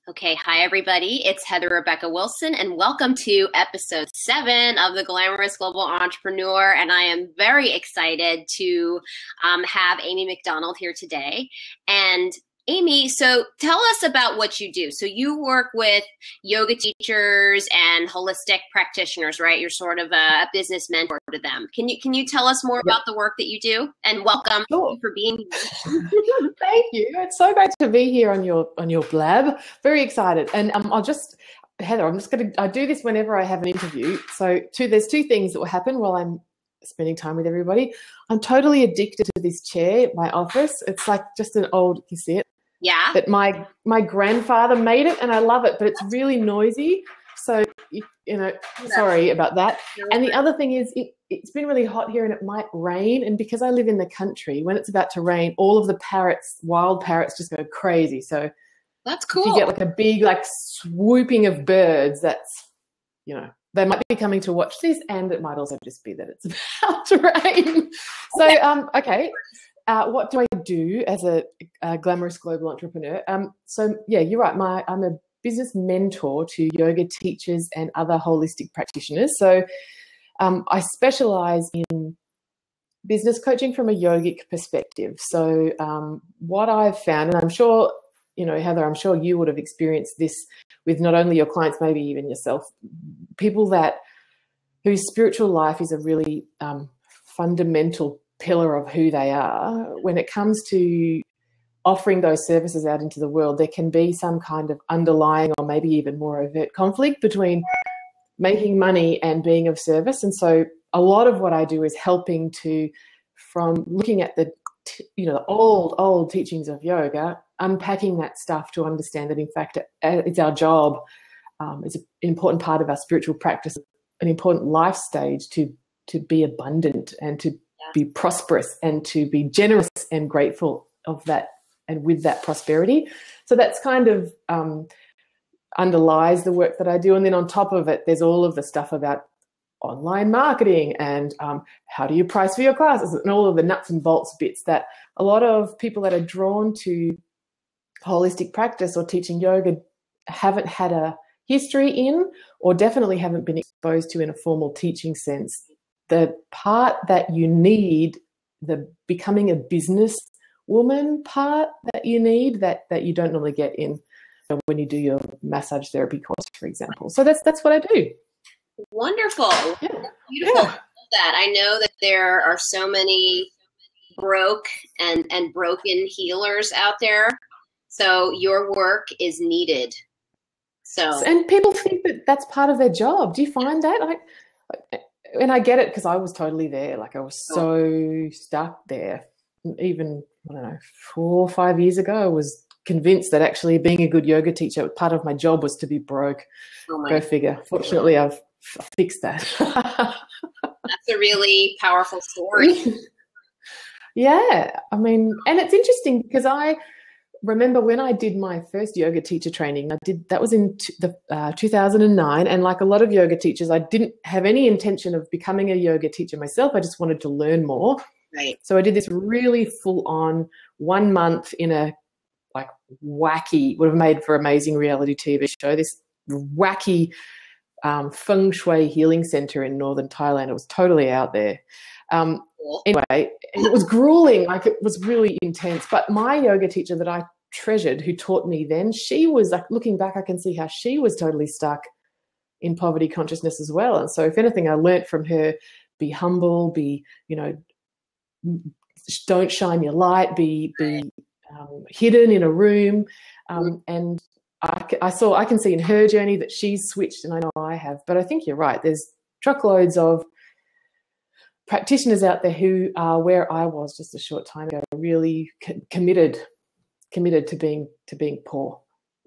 Okay, hi everybody. It's Heather Rebecca Wilson, and welcome to episode 7 of the Glamorous Global Entrepreneur. And I am very excited to have Amy McDonald here today. And Amy, so tell us about what you do. So you work with yoga teachers and holistic practitioners, right? You're sort of a business mentor to them. Can you tell us more about the work that you do? And welcome. Sure. Thank you for being here. Thank you. It's so great to be here on your blab. Very excited. And Heather, I do this whenever I have an interview. So there's two things that will happen while I'm spending time with everybody. I'm totally addicted to this chair, my office. It's like just an old, you see it? Yeah. But my grandfather made it and I love it, but it's really noisy. So, sorry about that. And the other thing is it's been really hot here and it might rain. And because I live in the country, when it's about to rain, all of the wild parrots just go crazy. So that's cool. You get like a big swooping of birds. That's, they might be coming to watch this, and it might also just be that it's about to rain. So, okay. What do I do as a glamorous global entrepreneur? You're right. I'm a business mentor to yoga teachers and other holistic practitioners. So I specialize in business coaching from a yogic perspective. So what I've found, and I'm sure, Heather, I'm sure you would have experienced this with not only your clients, maybe even yourself, people whose spiritual life is a really fundamental pillar of who they are. When it comes to offering those services out into the world, there can be some kind of underlying or maybe even more overt conflict between making money and being of service. And so a lot of what I do is helping from looking at the old teachings of yoga, unpacking that stuff to understand that in fact it's our job, it's an important part of our spiritual practice, an important life stage to be abundant and to be prosperous and to be generous and grateful of that and with that prosperity. So that's kind of underlies the work that I do. And then on top of it, there's all of the stuff about online marketing and how do you price for your classes and all of the nuts and bolts bits that a lot of people that are drawn to holistic practice or teaching yoga haven't had a history in, or definitely haven't been exposed to in a formal teaching sense. The part that you need, the becoming a business woman part that you need, that you don't normally get in when you do your massage therapy course, for example. So that's what I do. Wonderful. Yeah. Beautiful. Yeah. I love that. I know that there are so many broke and broken healers out there. So your work is needed. And people think that that's part of their job. Do you find that? And I get it, because I was totally there. I was so stuck there. Even, 4 or 5 years ago, I was convinced that actually being a good yoga teacher, part of my job was to be broke. Go figure. Fortunately, I've fixed that. That's a really powerful story. Yeah. And it's interesting because I remember when I did my first yoga teacher training, that was in 2009. And like a lot of yoga teachers, I didn't have any intention of becoming a yoga teacher myself. I just wanted to learn more. Right. So I did this really full-on 1 month in a wacky, would have made for amazing reality TV show, this wacky feng shui healing center in northern Thailand. It was totally out there. Anyway, it was grueling. It was really intense. But my yoga teacher that I treasured, who taught me then, she was looking back, I can see how she was totally stuck in poverty consciousness as well. And so if anything, I learnt from her, be humble, don't shine your light, be hidden in a room. And I can see in her journey that she's switched, and I know I have. But I think you're right. There's truckloads of practitioners out there who are where I was just a short time ago, really committed to being poor.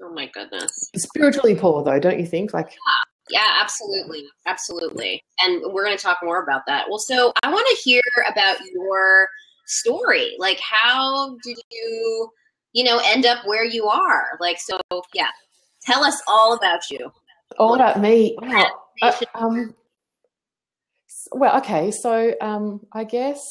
Oh my goodness. Spiritually poor, though, don't you think? Yeah, absolutely. Absolutely. And we're going to talk more about that. Well, so I want to hear about your story. How did you, end up where you are? Tell us all about you. All about me. Wow. Okay. So I guess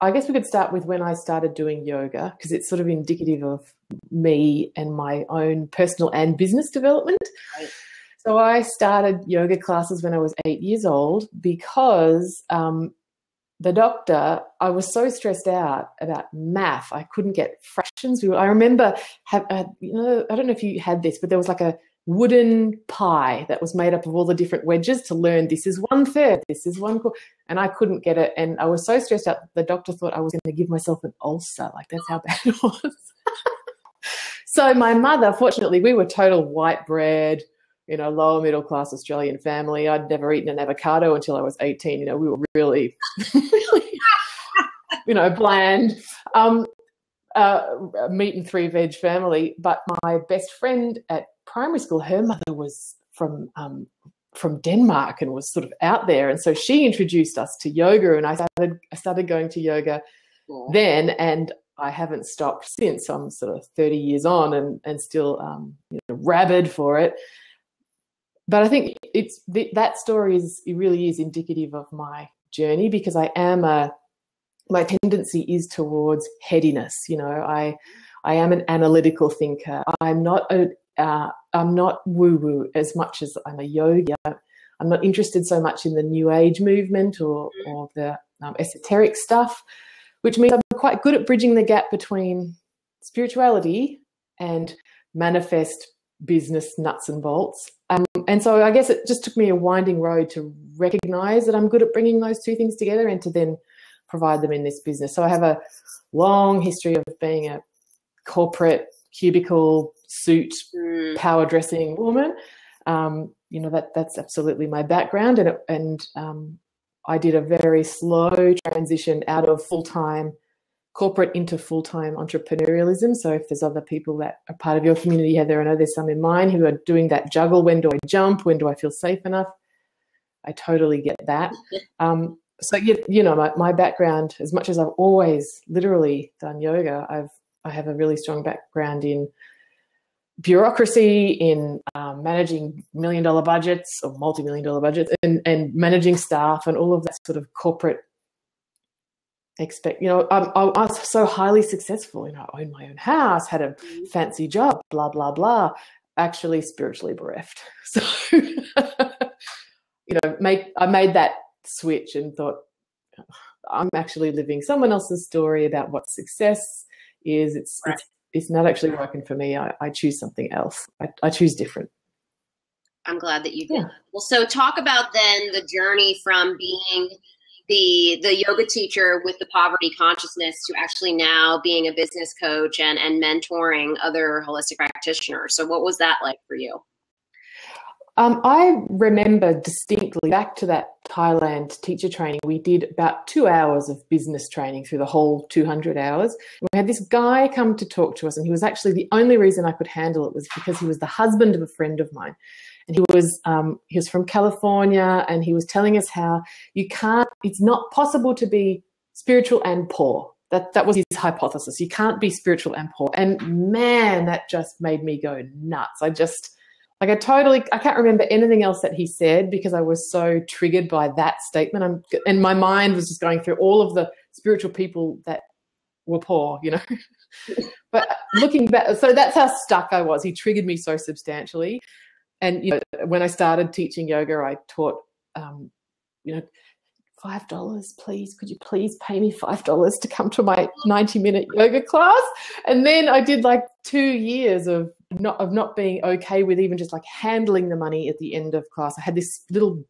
I guess we could start with when I started doing yoga, because it's sort of indicative of me and my own personal and business development. Right. So I started yoga classes when I was 8 years old because the doctor, I was so stressed out about math, I couldn't get fractions. I remember, I don't know if you had this, but there was like a wooden pie that was made up of all the different wedges to learn this is 1/3, this is 1/4, and I couldn't get it. And I was so stressed out, the doctor thought I was going to give myself an ulcer. Like, that's how bad it was. So my mother, fortunately, we were total white bread, lower middle class Australian family. I'd never eaten an avocado until I was 18. We were really, really, bland, meat and 3 veg family. But my best friend at primary school, her mother was from Denmark and was sort of out there. And so she introduced us to yoga, and I started going to yoga then, and I haven't stopped since. I'm sort of 30 years on and still rabid for it. But I think that story it really is indicative of my journey, because my tendency is towards headiness. I am an analytical thinker. I'm not woo-woo as much as I'm a yogi. I'm not interested so much in the New Age movement or the esoteric stuff, which means I'm quite good at bridging the gap between spirituality and manifest business nuts and bolts. And so I guess it just took me a winding road to recognize that I'm good at bringing those two things together and to then provide them in this business. So I have a long history of being a corporate cubicle suit power dressing woman. That's absolutely my background, and I did a very slow transition out of full-time corporate into full-time entrepreneurialism. So if there's other people that are part of your community, Heather, I know there's some in mine who are doing that juggle. When do I jump? When do I feel safe enough? I totally get that. So my background, as much as I've always literally done yoga, I have a really strong background in bureaucracy, in managing $1 million budgets or multi-million-dollar budgets, and managing staff and all of that sort of corporate I was so highly successful. I owned my own house, had a fancy job, blah, blah, blah, actually spiritually bereft. So, I made that switch and thought, I'm actually living someone else's story about what success is. It's not actually working for me. I choose something else. I choose different. I'm glad that you did. Yeah. Well, so talk about then the journey from being the yoga teacher with the poverty consciousness to actually now being a business coach and mentoring other holistic practitioners. So what was that like for you? I remember distinctly back to that Thailand teacher training. We did about 2 hours of business training through the whole 200 hours. We had this guy come to talk to us, and he was actually the only reason I could handle it was because he was the husband of a friend of mine. And he was from California, and he was telling us how it's not possible to be spiritual and poor. That was his hypothesis. You can't be spiritual and poor. And man, that just made me go nuts. I can't remember anything else that he said because I was so triggered by that statement. And my mind was just going through all of the spiritual people that were poor, But looking back, so that's how stuck I was. He triggered me so substantially. And when I started teaching yoga, I taught, $5, please. Could you please pay me $5 to come to my 90-minute yoga class? And then I did like 2 years of not being okay with even just like handling the money at the end of class. I had this little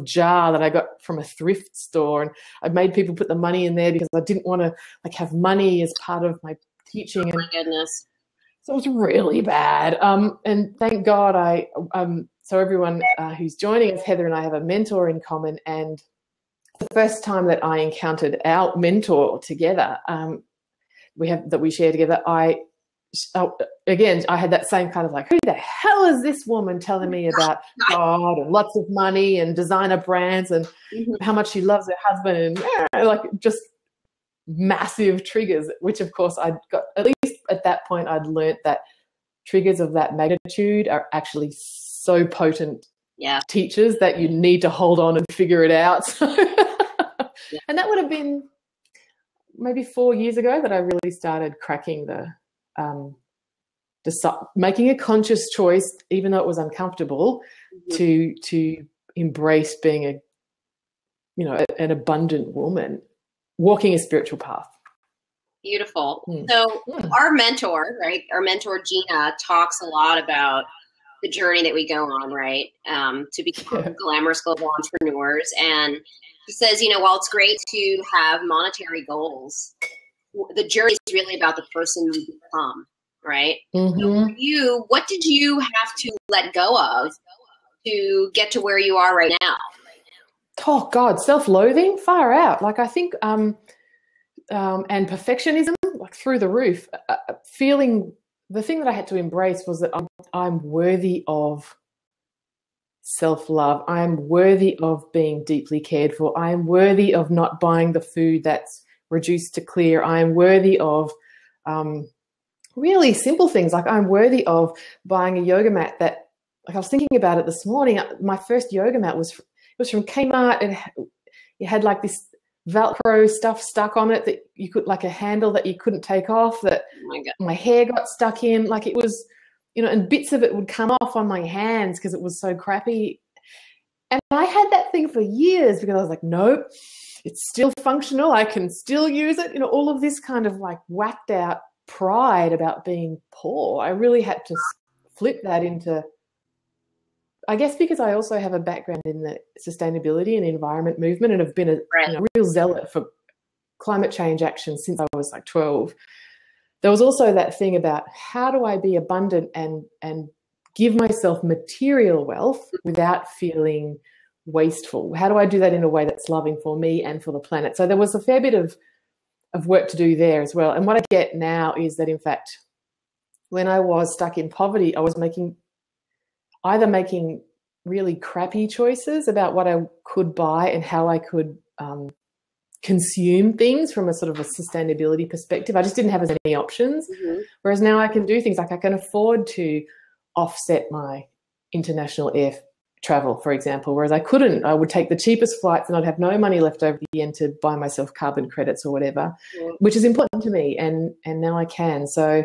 jar that I got from a thrift store, and I made people put the money in there because I didn't want to like have money as part of my teaching. Oh my goodness. So it was really bad. And thank God so everyone who's joining us, Heather and I have a mentor in common, and the first time that I encountered our mentor together, we share together, I had that same kind of like, who the hell is this woman telling me about God and lots of money and designer brands and how much she loves her husband, and like just massive triggers, which of course I'd got, at least at that point, I'd learnt that triggers of that magnitude are actually so potent teachers that you need to hold on and figure it out. And that would have been maybe 4 years ago that I really started cracking the making a conscious choice, even though it was uncomfortable, to embrace being an abundant woman, walking a spiritual path. Beautiful. So our mentor, right? Our mentor Gina talks a lot about the journey that we go on, right? To become glamorous global entrepreneurs. And she says, while it's great to have monetary goals, the journey is really about the person you become, right? Mm-hmm. So for you, what did you have to let go of to get to where you are right now? Oh God, self-loathing, far out. Like, I think, and perfectionism, like through the roof. Feeling the thing that I had to embrace was that I'm worthy of self-love. I'm worthy of being deeply cared for. I am worthy of not buying the food that's reduced to clear. I am worthy of really simple things. Like, I'm worthy of buying a yoga mat that, like, I was thinking about it this morning. My first yoga mat was from Kmart. It had like this Velcro stuff stuck on it that you could, like a handle that you couldn't take off, that my hair got stuck in. Like, it was, and bits of it would come off on my hands because it was so crappy. And I had that thing for years because I was like, nope, it's still functional. I can still use it. All of this kind of like whacked out pride about being poor. I really had to flip that into, I guess, because I also have a background in the sustainability and environment movement and have been a real zealot for climate change action since I was like 12. There was also that thing about, how do I be abundant and give myself material wealth without feeling wasteful? How do I do that in a way that's loving for me and for the planet? So there was a fair bit of work to do there as well. And what I get now is that, in fact, when I was stuck in poverty, I was making really crappy choices about what I could buy and how I could consume things from a sort of a sustainability perspective. I just didn't have as many options. Mm-hmm. Whereas now I can do things like I can afford to offset my international air travel, for example, whereas I couldn't. I would take the cheapest flights and I'd have no money left over at the end to buy myself carbon credits or whatever, which is important to me. And now I can. So,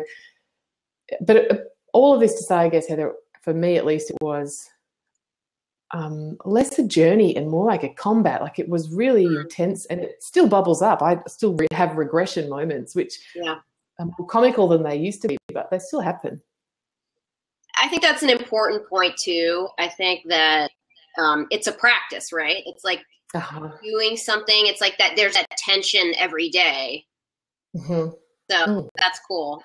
but all of this to say, I guess, Heather, for me at least, it was less a journey and more like a combat. Like, it was really intense, and it still bubbles up. I still have regression moments, which are more comical than they used to be, but they still happen. I think that's an important point too. I think that it's a practice, right? It's like doing something. It's like that. There's that tension every day. Mm-hmm. So that's cool.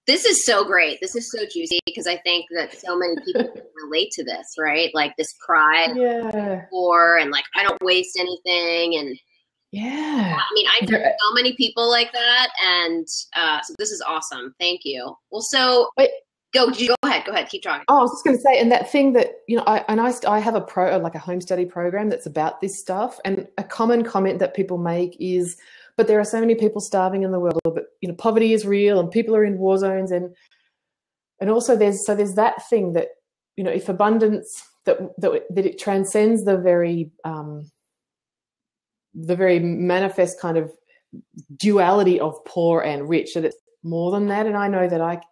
This is so great. This is so juicy because I think that so many people can relate to this, right? Like this pride for, and like, I don't waste anything. And I mean, I know so many people like that. And so this is awesome. Thank you. Well, so go ahead. Keep talking. Oh, I was just going to say, and that thing that, I have a home study program that's about this stuff. And a common comment that people make is, but there are so many people starving in the world, but poverty is real and people are in war zones, and also there's that thing that, if abundance that it transcends the very manifest kind of duality of poor and rich, that it's more than that. And I know that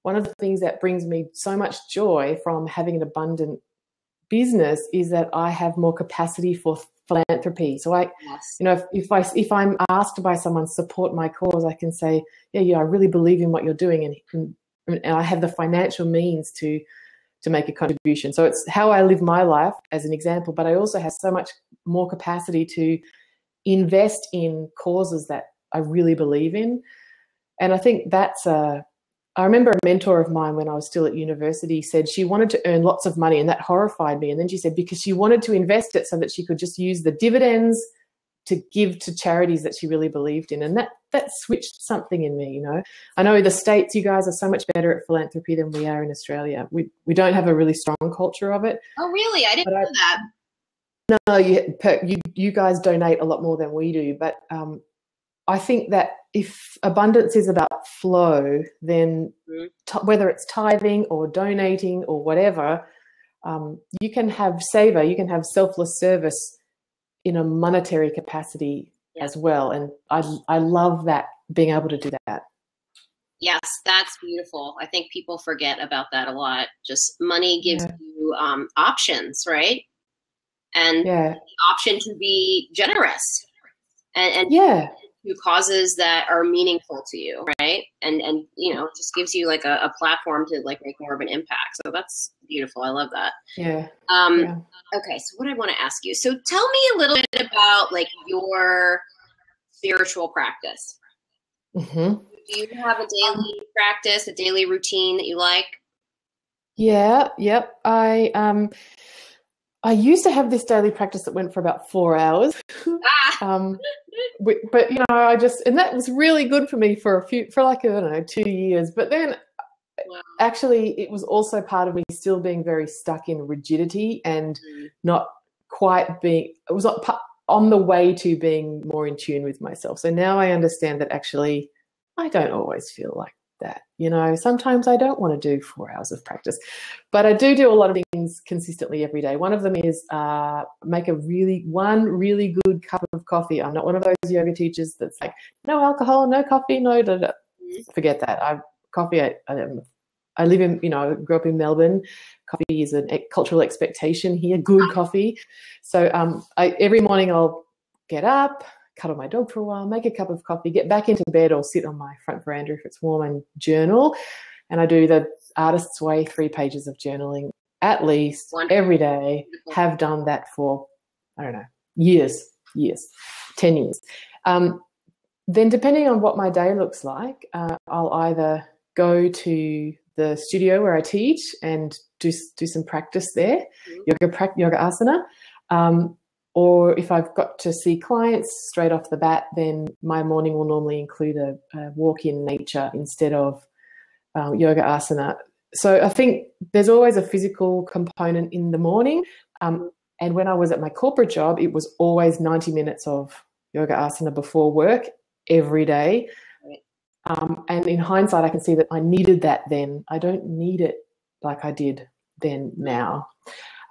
one of the things that brings me so much joy from having an abundant business is that I have more capacity for philanthropy. So if I'm asked by someone to support my cause, I can say, I really believe in what you're doing, and I have the financial means to make a contribution. So it's how I live my life as an example, but I also have so much more capacity to invest in causes that I really believe in. And I think that's I remember a mentor of mine when I was still at university said she wanted to earn lots of money, and that horrified me. And then she said because she wanted to invest it so that she could just use the dividends to give to charities that she really believed in. And that switched something in me, I know the States, you guys are so much better at philanthropy than we are in Australia. We don't have a really strong culture of it. Oh, really? I didn't know that. No, you guys donate a lot more than we do. But I think that if abundance is about flow, then whether it's tithing or donating or whatever, you can have selfless service in a monetary capacity as well. And I love that, being able to do that. Yes, that's beautiful. I think people forget about that a lot. Just money gives Yeah. you options, right? And Yeah. the option to be generous and Yeah. to causes that are meaningful to you, right? And you know, it just gives you like a platform to like make more of an impact. So that's beautiful. I love that. Yeah. Um, Yeah. okay, so what I want to ask you. So tell me a little bit about like your spiritual practice. Hmm. Do you have a daily practice, a daily routine that you like? Yeah. Yep. I used to have this daily practice that went for about 4 hours. Ah, um, but I just, and that was really good for me for like, I don't know, 2 years. But then wow. actually it was also part of me still being very stuck in rigidity and not quite being, it was not on the way to being more in tune with myself. So now I understand that actually I don't always feel like that. Sometimes I don't want to do 4 hours of practice, but I do a lot of things consistently every day. One of them is make one really good cup of coffee. I'm not one of those yoga teachers that's like, no alcohol, no coffee, no, da, da. Forget that. Coffee, I live in, grew up in Melbourne. Coffee is a cultural expectation here, good coffee. So every morning I'll get up, cuddle my dog for a while, make a cup of coffee, get back into bed or sit on my front veranda if it's warm and journal. And I do the artist's way, 3 pages of journaling at least every day. Have done that for, I don't know, years, 10 years. Then depending on what my day looks like, I'll either go to the studio where I teach and do some practice there, yoga asana. Or if I've got to see clients straight off the bat, then my morning will normally include a walk in nature instead of yoga asana. So I think there's always a physical component in the morning. And when I was at my corporate job, it was always 90 minutes of yoga asana before work every day. And in hindsight, I can see that I needed that then. I don't need it like I did then now.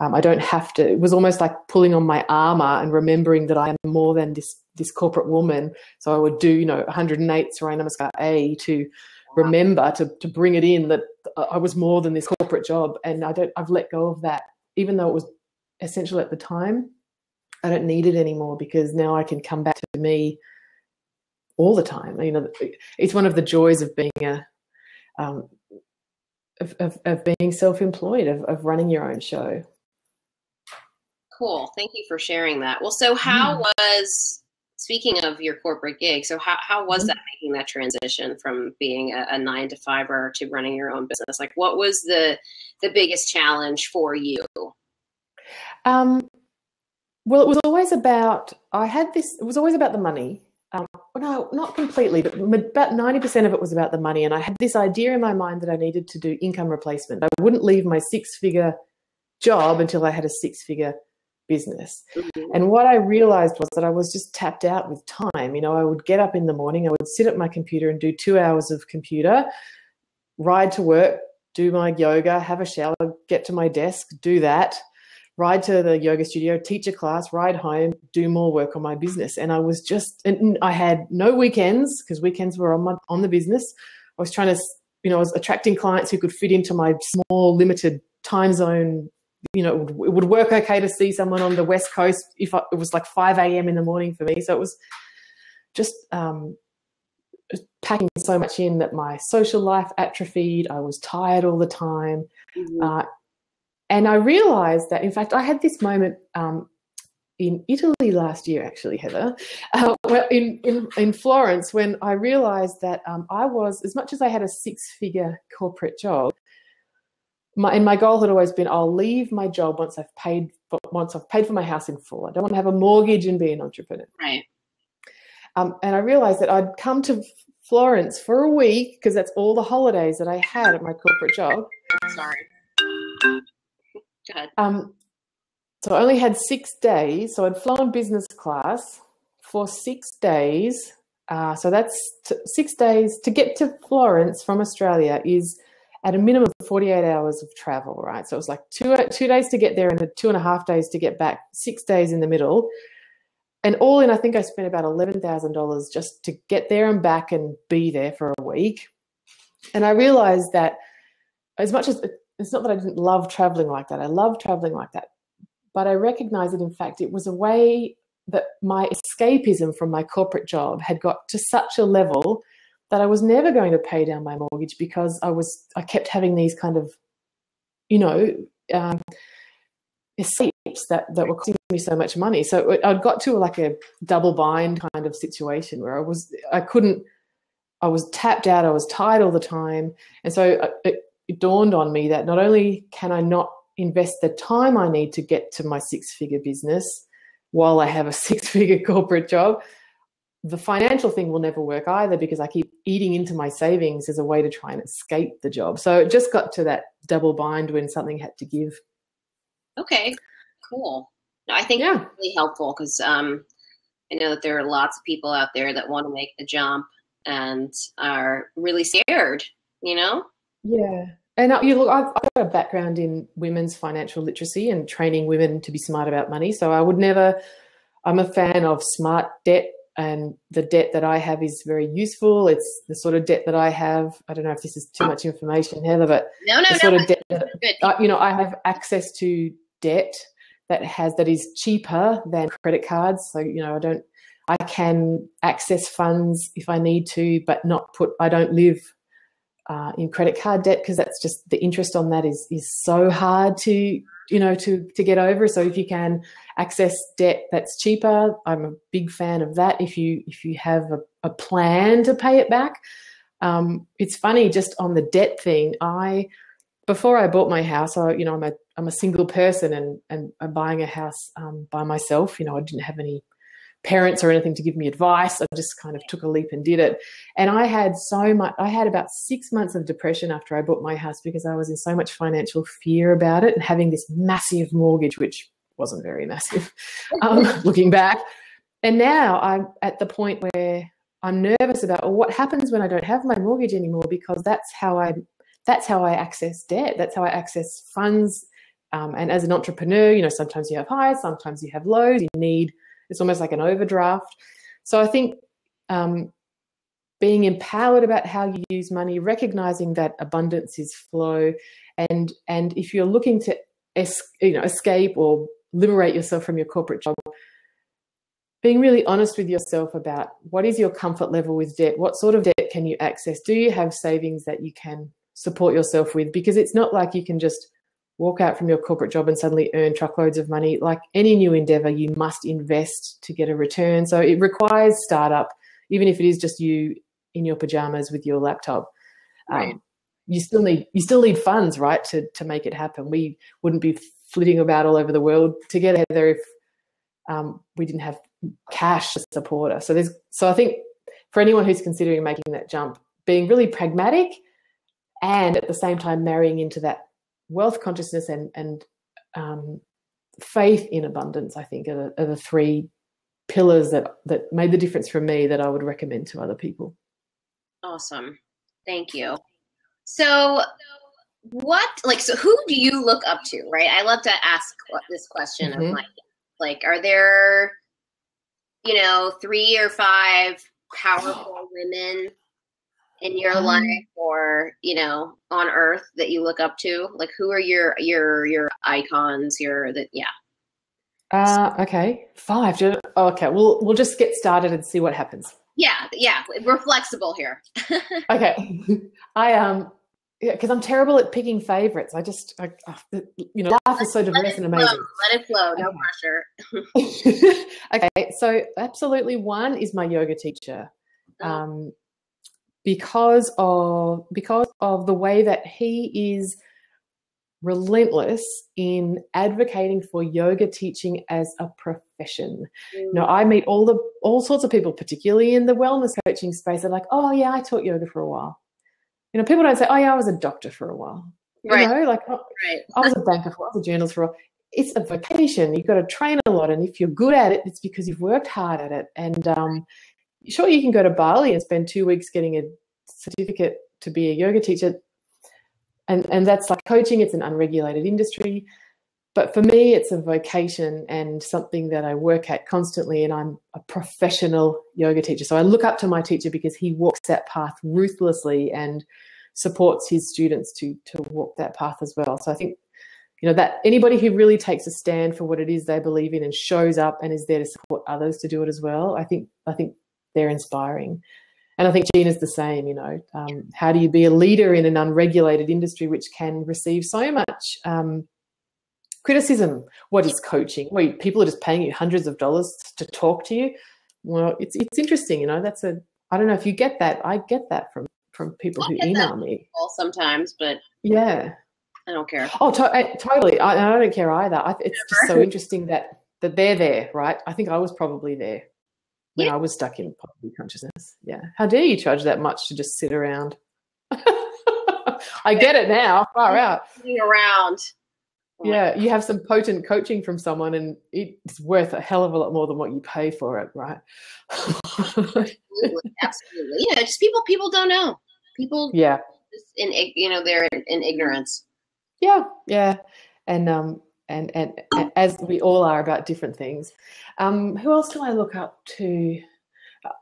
I don't have to. It was almost like pulling on my armor and remembering that I am more than this corporate woman. So I would do, 108 Surya Namaskar A to remember to bring it in that I was more than this corporate job. And I've let go of that, even though it was essential at the time. I don't need it anymore because now I can come back to me all the time. It's one of the joys of being of being self-employed, of running your own show. Cool. Thank you for sharing that. Well, so speaking of your corporate gig, so how was that making that transition from being a 9-to-5er to running your own business? Like, what was the biggest challenge for you? Well, it was always about, it was always about the money. No, not completely, but about 90% of it was about the money. And I had this idea in my mind that I needed to do income replacement. I wouldn't leave my 6-figure job until I had a 6-figure business. And what I realized was that I was just tapped out with time. I would get up in the morning, I would sit at my computer and do 2 hours of computer, ride to work, do my yoga, have a shower, get to my desk, do that, ride to the yoga studio, teach a class, ride home, do more work on my business. And I had no weekends because weekends were on the business. I was trying to, I was attracting clients who could fit into my small, limited time zone. It would work okay to see someone on the West Coast if it was like 5 a.m. in the morning for me. So it was just packing so much in that my social life atrophied. I was tired all the time. And I realized that, in fact, I had this moment in Italy last year, actually, Heather, in Florence, when I realized that I was, as much as I had a 6-figure corporate job, my goal had always been, I'll leave my job once I've paid for my house in full. I don't want to have a mortgage and be an entrepreneur. Right. And I realized that I'd come to Florence for a week because that's all the holidays that I had at my corporate job. Sorry. Go ahead. So I only had 6 days. So I'd flown business class for 6 days. So that's 6 days to get to Florence from Australia is at a minimum of 48 hours of travel, right? So it was like 2 days to get there and 2.5 days to get back, 6 days in the middle. And all in, I think I spent about $11,000 just to get there and back and be there for a week. And I realized that as much as it's not that I didn't love traveling like that, I love traveling like that, but I recognized that in fact it was a way that my escapism from my corporate job had got to such a level that I was never going to pay down my mortgage because I kept having these kind of, escapes that were costing me so much money. So I'd got to like a double bind kind of situation where I was tapped out, I was tired all the time. And so it dawned on me that not only can I not invest the time I need to get to my six-figure business while I have a six-figure corporate job, the financial thing will never work either because I keep eating into my savings as a way to try and escape the job. So it just got to that double bind when something had to give. Okay, cool. No, I think it's really helpful because I know that there are lots of people out there that want to make the jump and are really scared, Yeah. And I've got a background in women's financial literacy and training women to be smart about money. So I'm a fan of smart debt, and the debt that I have is very useful. It's the sort of debt that I have. I don't know if this is too much information, Heather, but of debt that, I have access to debt that is cheaper than credit cards. So, I can access funds if I need to, but I don't live in credit card debt because that's just the interest on that is so hard to get over. So if you can access debt that's cheaper, I'm a big fan of that. If you have a plan to pay it back, it's funny just on the debt thing. Before I bought my house, I'm a single person and I'm buying a house by myself. I didn't have any parents or anything to give me advice. I just kind of took a leap and did it. And I had about 6 months of depression after I bought my house because I was in so much financial fear about it and having this massive mortgage, which wasn't very massive, looking back. And now I'm at the point where I'm nervous about what happens when I don't have my mortgage anymore, because that's how I access debt. That's how I access funds. And as an entrepreneur, sometimes you have highs, sometimes you have lows. It's almost like an overdraft. So I think being empowered about how you use money, recognizing that abundance is flow, and if you're looking to escape or liberate yourself from your corporate job, being really honest with yourself about what is your comfort level with debt, what sort of debt can you access, do you have savings that you can support yourself with, because it's not like you can just walk out from your corporate job and suddenly earn truckloads of money. Like any new endeavor, you must invest to get a return. So it requires startup, even if it is just you in your pajamas with your laptop. Right. You still need funds, right, to make it happen. We wouldn't be flitting about all over the world together if we didn't have cash to support us. So I think for anyone who's considering making that jump, being really pragmatic and at the same time marrying into that wealth consciousness and faith in abundance, I think are the three pillars that made the difference for me that I would recommend to other people. Awesome. Thank you. So who do you look up to, right? I love to ask this question of are there, 3 or 5 powerful women in your life or, on earth that you look up to? Like, who are your icons, okay. 5. Okay. We'll just get started and see what happens. Yeah. We're flexible here. Okay. Because I'm terrible at picking favorites. Life is so diverse and amazing. Let it flow. No pressure. Okay. So absolutely one is my yoga teacher. Because of the way that he is relentless in advocating for yoga teaching as a profession. I meet all sorts of people, particularly in the wellness coaching space. They're like, oh yeah, I taught yoga for a while. People don't say, oh yeah, I was a doctor for a while. Right. Right. I was a banker for a while, I was a journalist for a while. It's a vocation. You've got to train a lot, and if you're good at it, it's because you've worked hard at it. And sure, you can go to Bali and spend 2 weeks getting a certificate to be a yoga teacher, and that's like coaching. It's an unregulated industry, but for me, it's a vocation and something that I work at constantly. And I'm a professional yoga teacher, so I look up to my teacher because he walks that path ruthlessly and supports his students to walk that path as well. So I think, that anybody who really takes a stand for what it is they believe in and shows up and is there to support others to do it as well, I think they're inspiring. And I think Gina's the same, how do you be a leader in an unregulated industry which can receive so much criticism? What is coaching? Well, people are just paying you hundreds of dollars to talk to you. Well, it's interesting, I don't know if you get that. I get that from people who email me. Sometimes, but yeah. I don't care. Oh, totally. I don't care either. It's just so interesting that they're there, right? I think I was probably there when I was stuck in poverty consciousness. Yeah. How dare you charge that much to just sit around? I get it now. Far out. Sitting around. Yeah, you have some potent coaching from someone and it's worth a hell of a lot more than what you pay for it, right? Absolutely. Yeah, just people don't know. People yeah. They're in ignorance. Yeah. And as we all are about different things. Who else do I look up to?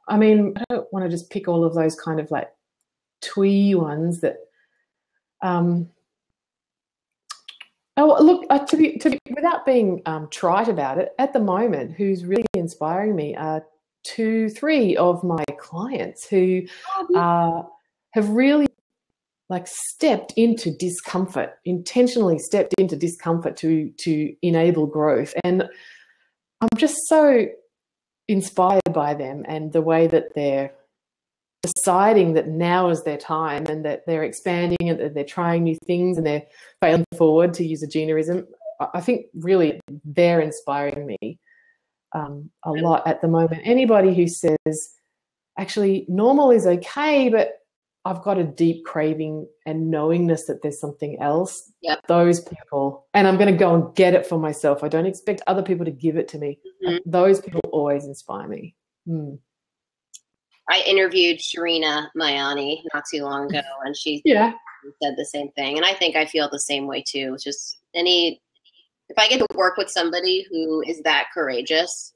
I mean, I don't want to just pick all of those kind of like twee ones that oh, look, to be without being trite about it, at the moment, who's really inspiring me are 2-3 of my clients who have really stepped into discomfort, intentionally stepped into discomfort to enable growth. And I'm just so inspired by them and the way that they're deciding that now is their time and that they're expanding and that they're trying new things and they're failing forward, to use a Ginaism. I think really they're inspiring me a lot at the moment. Anybody who says, actually, normal is okay, but I've got a deep craving and knowingness that there's something else. Yep. Those people, and I'm going to go and get it for myself. I don't expect other people to give it to me. Mm-hmm. Those people always inspire me. I interviewed Sharina Mayani not too long ago, and she said the same thing. And I think I feel the same way too. It's just if I get to work with somebody who is that courageous,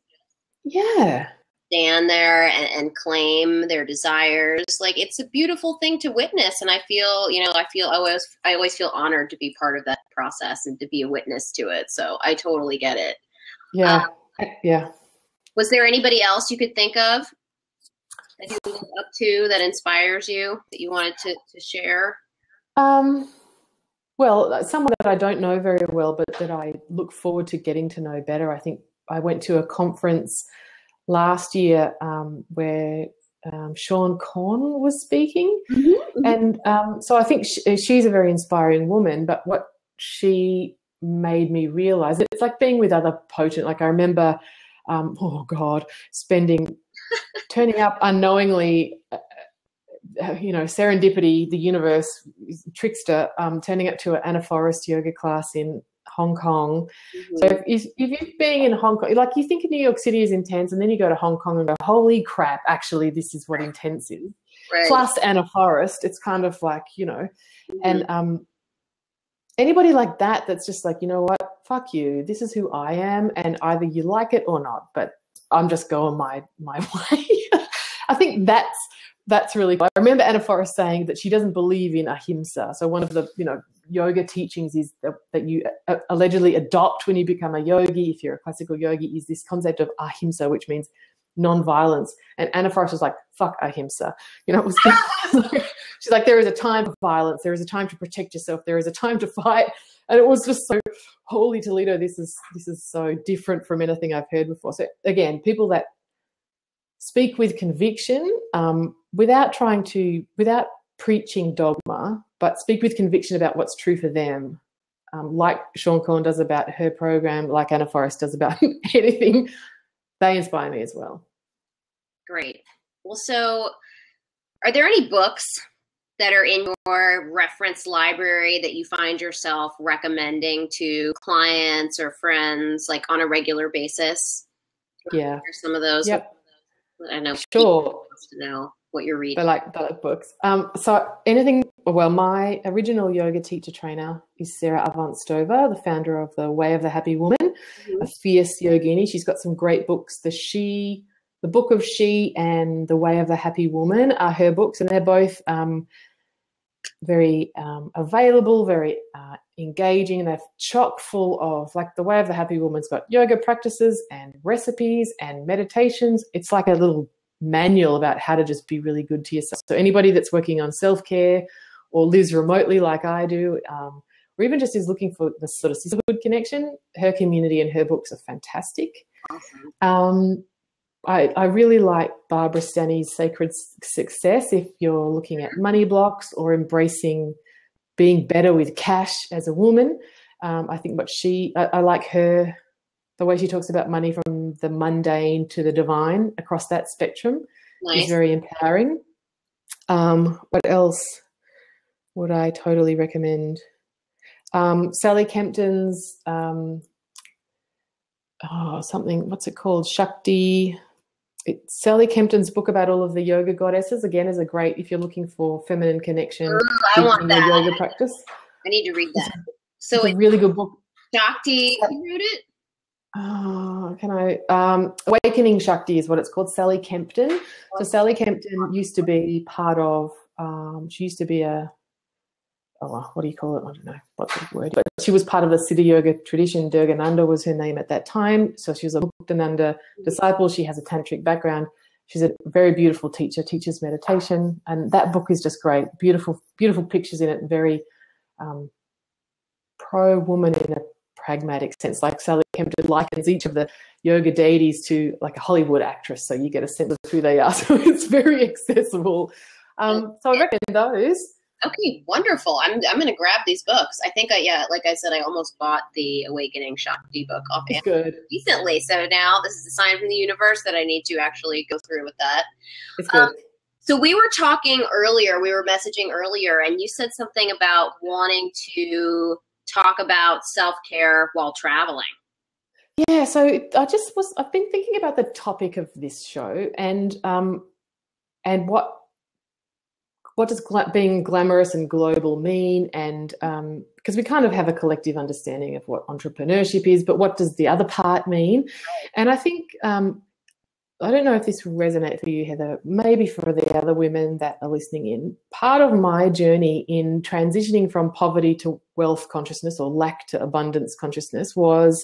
stand there and claim their desires, it's a beautiful thing to witness. And I feel, I always feel honored to be part of that process and to be a witness to it. So I totally get it. Yeah. Was there anybody else you could think of that you look up to that inspires you that you wanted to share? Well, someone that I don't know very well, but that I look forward to getting to know better. I think I went to a conference last year where Sean Corn was speaking. Mm-hmm. And so I think she's a very inspiring woman, but what she made me realize, it's like being with other potent, I remember, turning up unknowingly, serendipity, the universe, trickster, turning up to an anaphorist yoga class in Hong Kong. Mm-hmm. So if you've been in Hong Kong, you think New York City is intense, and then you go to Hong Kong and go, holy crap, actually this is what intense is. Right. Plus anaphorist, it's kind of mm-hmm. And anybody like that that's just you know what, fuck you, this is who I am, and either you like it or not, but I'm just going my way. I think that's really cool. I remember Anna Forrest saying that she doesn't believe in ahimsa. So one of the yoga teachings is that you allegedly adopt when you become a yogi, if you're a classical yogi, is this concept of ahimsa, which means non-violence. And Anna Forrest was like, fuck ahimsa. It was she's like, there is a time for violence, there is a time to protect yourself, there is a time to fight. And it was just so, holy Toledo, this is so different from anything I've heard before. So again, people that speak with conviction, without preaching dogma, but speak with conviction about what's true for them, like Sean Corn does about her program, like Anna Forrest does about anything. They inspire me as well. Great. Well, so are there any books that are in your reference library that you find yourself recommending to clients or friends on a regular basis? Yeah. Some of those. Yep. I know. Sure. Wants to know what you're reading. They like books. So anything. Well, my original yoga teacher trainer is Sarah Avant-Stover, the founder of the Way of the Happy Woman, mm-hmm. a fierce yogini. She's got some great books. The Book of She and The Way of the Happy Woman are her books, and they're both very available, very engaging. They're chock full of, like, the Way of the Happy Woman's got yoga practices and recipes and meditations. It's like a little manual about how to just be really good to yourself. So anybody that's working on self-care or lives remotely like I do, or even just is looking for the sort of sisterhood connection, her community and her books are fantastic. Awesome. I really like Barbara Stanny's Sacred Success if you're looking at money blocks or embracing being better with cash as a woman. I think I like her, the way she talks about money from the mundane to the divine across that spectrum. Nice. Is very empowering. What else would I totally recommend? Sally Kempton's what's it called? Shakti. Sally Kempton's book about all of the yoga goddesses, again, is a great, if you're looking for feminine connection. I want that. Yoga practice. I need to read that. So it's a really good book. Shakti, who wrote it? Awakening Shakti is what it's called. Sally Kempton. So Sally Kempton used to be part of. She used to be what do you call it? I don't know what's the word, but she was part of the Siddha Yoga tradition. Durgananda was her name at that time. So she was a Bhaktananda disciple. She has a tantric background. She's a very beautiful teacher, teaches meditation. And that book is just great. Beautiful, beautiful pictures in it. Very pro-woman in a pragmatic sense. Like Sally Kempton likens each of the yoga deities to like a Hollywood actress. So you get a sense of who they are. So it's very accessible. So I recommend those. Okay, wonderful. I'm going to grab these books. I think like I said, I almost bought the Awakening Shakti book off Amazon recently. So now this is a sign from the universe that I need to actually go through with that. It's good. So we were talking earlier, we were messaging earlier, and you said something about wanting to talk about self-care while traveling. Yeah, so I've been thinking about the topic of this show and what does being glamorous and global mean? And because we kind of have a collective understanding of what entrepreneurship is, but what does the other part mean? And I think, I don't know if this resonates for you, Heather, maybe for the other women that are listening in. Part of my journey in transitioning from poverty to wealth consciousness or lack to abundance consciousness was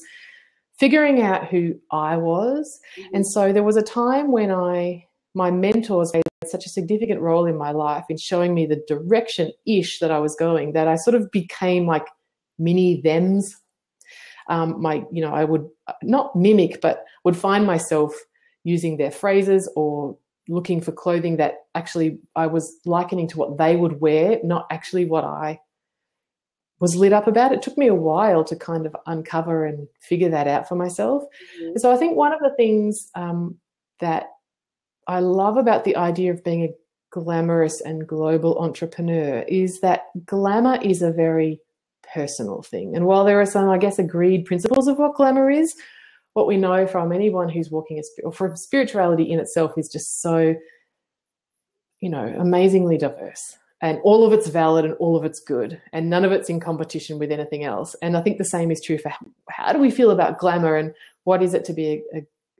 figuring out who I was. Mm-hmm. And so there was a time when my mentors played such a significant role in my life in showing me the direction-ish that I was going, that I sort of became like mini thems. I would not mimic, but would find myself using their phrases or looking for clothing that actually I was likening to what they would wear, not actually what I was lit up about. It took me a while to kind of uncover and figure that out for myself. Mm-hmm. And so I think one of the things that I love about the idea of being a glamorous and global entrepreneur is that glamour is a very personal thing. And while there are some, I guess, agreed principles of what glamour is, what we know from anyone who's walking from spirituality in itself is just so, amazingly diverse. And all of it's valid and all of it's good. And none of it's in competition with anything else. And I think the same is true for how do we feel about glamour and what is it to be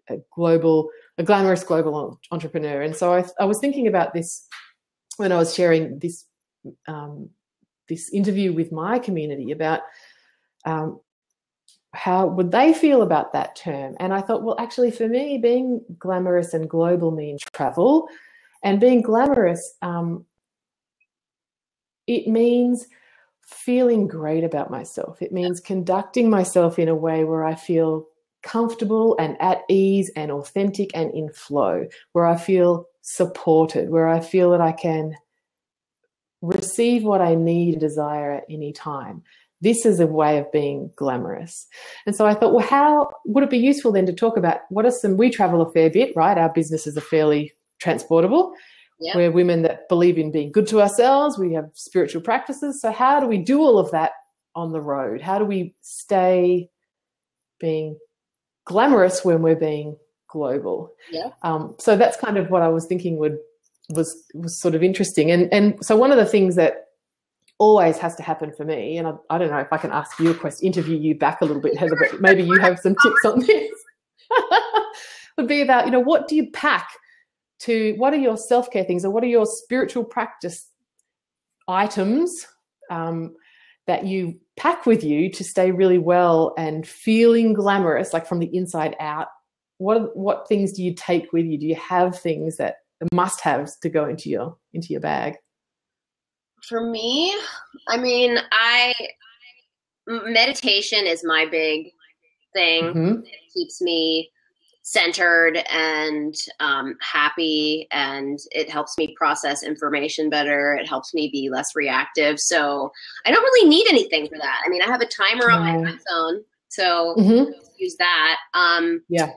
a glamorous global entrepreneur. And so I was thinking about this when I was sharing this interview with my community about how would they feel about that term. And I thought, well, actually for me, being glamorous and global means travel, and being glamorous, it means feeling great about myself. It means conducting myself in a way where I feel comfortable and at ease and authentic and in flow, where I feel supported, where I feel that I can receive what I need and desire at any time. This is a way of being glamorous. And so I thought, well, how would it be useful then to talk about we travel a fair bit, right? Our businesses are fairly transportable. Yeah. We're women that believe in being good to ourselves. We have spiritual practices. So how do we do all of that on the road? How do we stay being glamorous when we're being global? Yeah. So that's kind of what I was thinking was sort of interesting. And so one of the things that always has to happen for me, and I don't know if I can ask you a question, interview you back a little bit, Heather, but maybe you have some tips on this, would be about, what do you pack what are your self-care things, or what are your spiritual practice items that you pack with you to stay really well and feeling glamorous, like from the inside out? What things do you take with you? Do you have things that must-haves to go into your bag? For me, I mean, meditation is my big thing. Mm-hmm. It keeps me centered and happy, and it helps me process information better. It helps me be less reactive. So I don't really need anything for that. I mean, I have a timer on my iPhone, so use that. Yeah.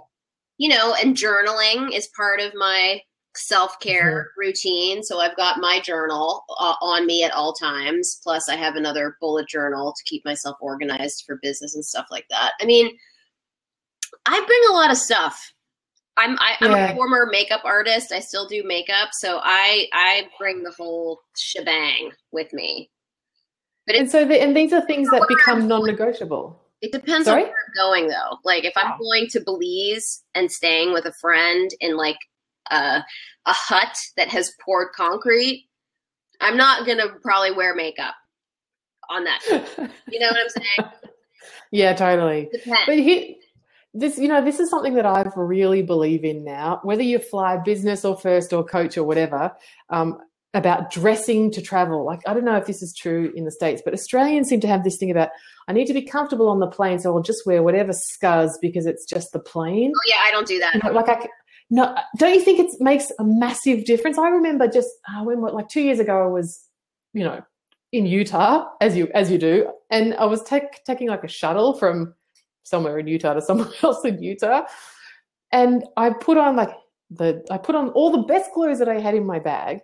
And journaling is part of my self-care routine. So I've got my journal on me at all times. Plus I have another bullet journal to keep myself organized for business and stuff like that. I mean, I bring a lot of stuff. I'm a former makeup artist. I still do makeup. So I bring the whole shebang with me. But these are things that become non-negotiable. It depends on where I'm going, though. Like if I'm going to Belize and staying with a friend in like a hut that has poured concrete, I'm not going to probably wear makeup on that. You know what I'm saying? Yeah, totally. Depends. But this is something that I really believe in now, whether you fly business or first or coach or whatever, about dressing to travel. Like, I don't know if this is true in the States, but Australians seem to have this thing about, I need to be comfortable on the plane, so I'll just wear whatever scuzz because it's just the plane. Oh, yeah, I don't do that. No, don't you think it makes a massive difference? I remember just 2 years ago, I was, in Utah, as you do, and I was taking like a shuttle from somewhere in Utah to somewhere else in Utah, and I put on all the best clothes that I had in my bag,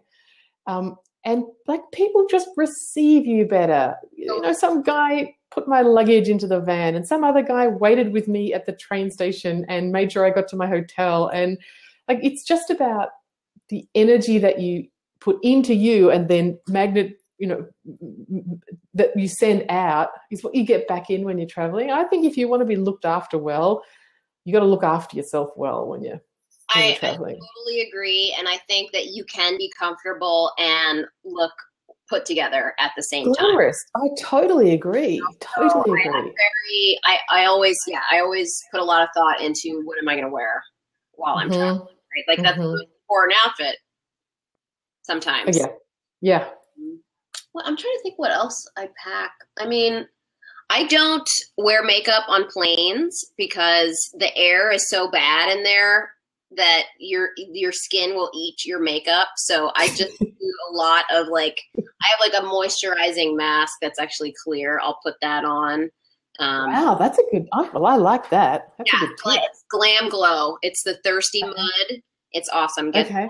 and like people just receive you better. Some guy put my luggage into the van and some other guy waited with me at the train station and made sure I got to my hotel. And like, it's just about the energy that you put into you and then that you send out is what you get back in when you're traveling. I think if you want to be looked after well, you got to look after yourself well when you're traveling. I totally agree. And I think that you can be comfortable and look put together at the same Glamorous. time. I totally agree. Totally agree. I always put a lot of thought into what am I going to wear while I'm traveling, right? Like that's the most important outfit sometimes. Yeah. Well, I'm trying to think what else I pack. I mean, I don't wear makeup on planes because the air is so bad in there that your skin will eat your makeup. So I just do a lot of I have like a moisturizing mask that's actually clear. I'll put that on. Wow, that's a good. I like that. That's a good tip. It's Glam Glow. It's the Thirsty Mud. It's awesome. Okay.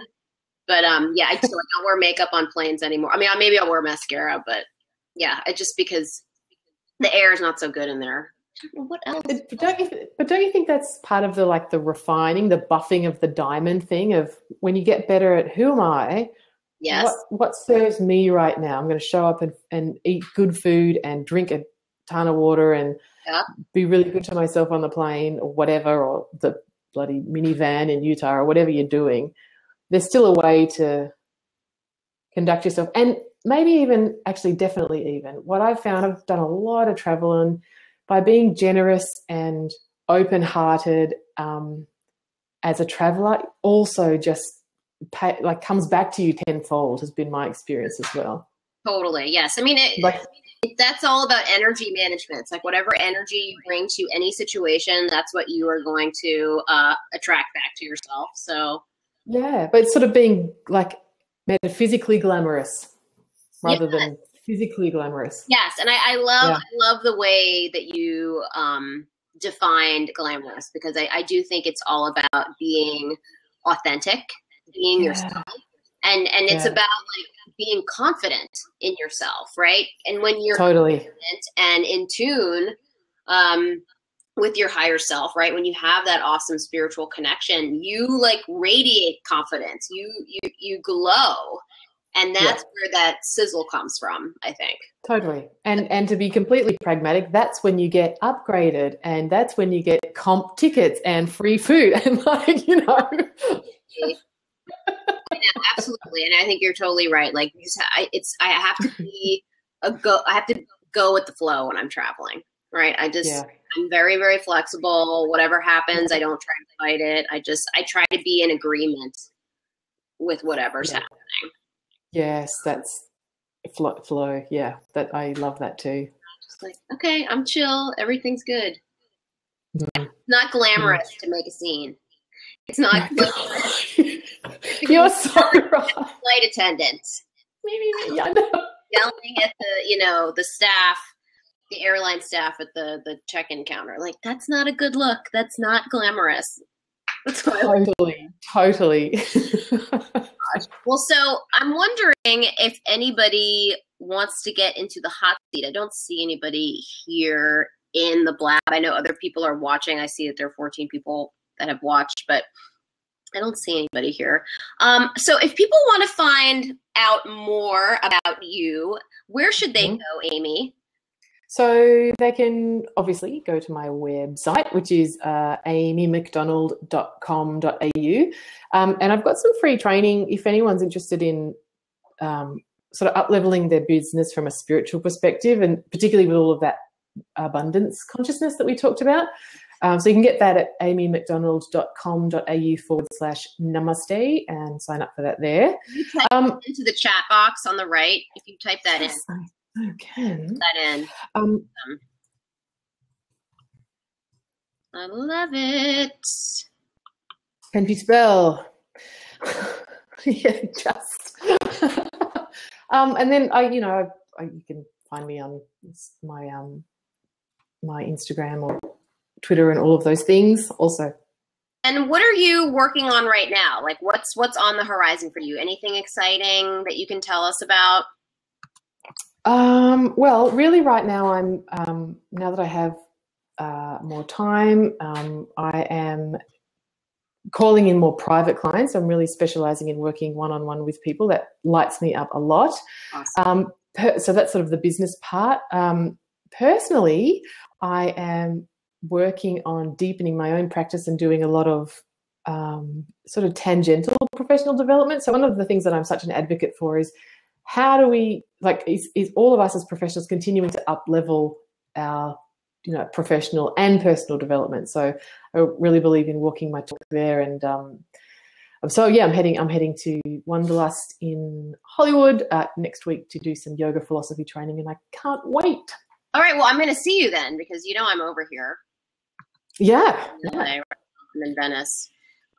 But I don't wear makeup on planes anymore. I mean, maybe I'll wear mascara, but yeah, just because the air is not so good in there. What else? But don't you think that's part of the refining, the buffing of the diamond thing of when you get better at who am I? Yes. What serves me right now? I'm going to show up and eat good food and drink a ton of water and be really good to myself on the plane or whatever, or the bloody minivan in Utah or whatever you're doing. There's still a way to conduct yourself, and maybe even definitely even what I've found, I've done a lot of travel and by being generous and open-hearted as a traveler, also just comes back to you tenfold has been my experience as well. Totally, yes. I mean, that's all about energy management. It's like whatever energy you bring to any situation, that's what you are going to attract back to yourself. So yeah, but it's sort of being metaphysically glamorous rather than physically glamorous. Yes, and I love the way that you defined glamorous, because I do think it's all about being authentic, being yourself, and it's about being confident in yourself, right? And when you're confident and in tune with your higher self, right? When you have that awesome spiritual connection, you radiate confidence. You glow. And that's where that sizzle comes from, I think. Totally. And to be completely pragmatic, that's when you get upgraded, and that's when you get comp tickets and free food and Absolutely. And I think you're totally right. Like, I have to be I have to go with the flow when I'm traveling, right? I'm very, very flexible. Whatever happens, I don't try to fight it. I try to be in agreement with whatever's happening. Yes, that's flow. Yeah, that I love that too. Just like, okay, I'm chill. Everything's good. It's not glamorous to make a scene. It's not glamorous. You're so right. Flight attendants. Yeah, I know. Yelling at the staff, the airline staff at the check-in counter. Like, that's not a good look. That's not glamorous. Totally. Well, so I'm wondering if anybody wants to get into the hot seat. I don't see anybody here in the blab. I know other people are watching. I see that there are 14 people that have watched, but I don't see anybody here. So if people want to find out more about you, where should they go, Amy? So they can obviously go to my website, which is amymcdonald.com.au. And I've got some free training if anyone's interested in sort of up-leveling their business from a spiritual perspective, and particularly with all of that abundance consciousness that we talked about. So you can get that at amymcdonald.com.au/namaste and sign up for that there. You type into the chat box on the right. If you type that in. I can. Put that in. I love it. Can you spell? Yeah, just. And then you can find me on my my Instagram or Twitter and all of those things also. And what are you working on right now? Like, what's on the horizon for you? Anything exciting that you can tell us about? Well, really right now I'm now that I have more time, I am calling in more private clients. I'm really specializing in working one-on-one with people. That lights me up a lot. Awesome. So that's sort of the business part. Personally, I am working on deepening my own practice and doing a lot of sort of tangential professional development. So one of the things that I'm such an advocate for is how do we, is all of us as professionals continuing to up-level our, professional and personal development. So I really believe in walking my talk there. And so, yeah, I'm heading to Wanderlust in Hollywood next week to do some yoga philosophy training, and I can't wait. All right, well, I'm going to see you then because I'm over here. Yeah. I'm in Venice.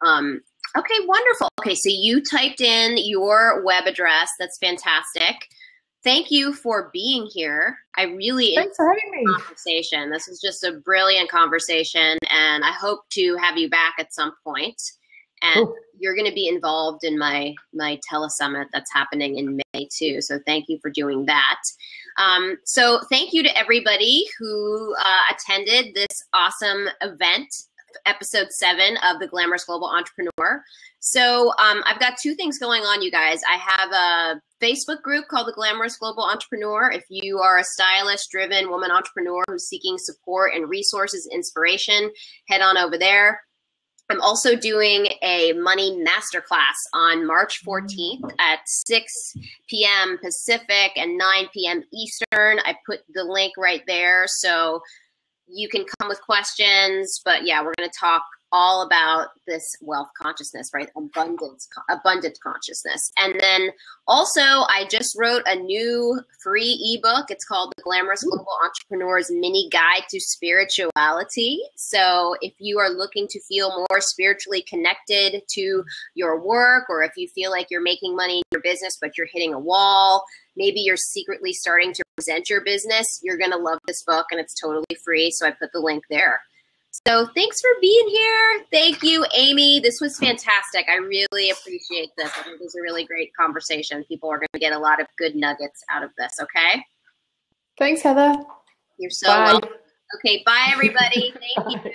Okay, wonderful. Okay, so you typed in your web address. That's fantastic. Thank you for being here. Thanks for having me. Conversation. This was just a brilliant conversation, and I hope to have you back at some point. And you're going to be involved in my telesummit that's happening in May too. So thank you for doing that. So thank you to everybody who attended this awesome event, episode 7 of the Glamorous Global Entrepreneur. So I've got 2 things going on, you guys. I have a Facebook group called the Glamorous Global Entrepreneur. If you are a stylish-driven woman entrepreneur who's seeking support and resources, inspiration, head on over there. I'm also doing a money masterclass on March 14th at 6 p.m. Pacific and 9 p.m. Eastern. I put the link right there so you can come with questions. But yeah, we're going to talk all about this wealth consciousness, right? Abundant consciousness. And then also I just wrote a new free ebook. It's called The Glamorous Global Entrepreneur's Mini Guide to Spirituality. So if you are looking to feel more spiritually connected to your work, or if you feel like you're making money in your business, but you're hitting a wall, maybe you're secretly starting to present your business, you're going to love this book, and it's totally free. So I put the link there. So thanks for being here. Thank you, Amy. This was fantastic. I really appreciate this. I think it was a really great conversation. People are going to get a lot of good nuggets out of this, okay? Thanks, Heather. You're so welcome. Okay, bye, everybody. Thank you.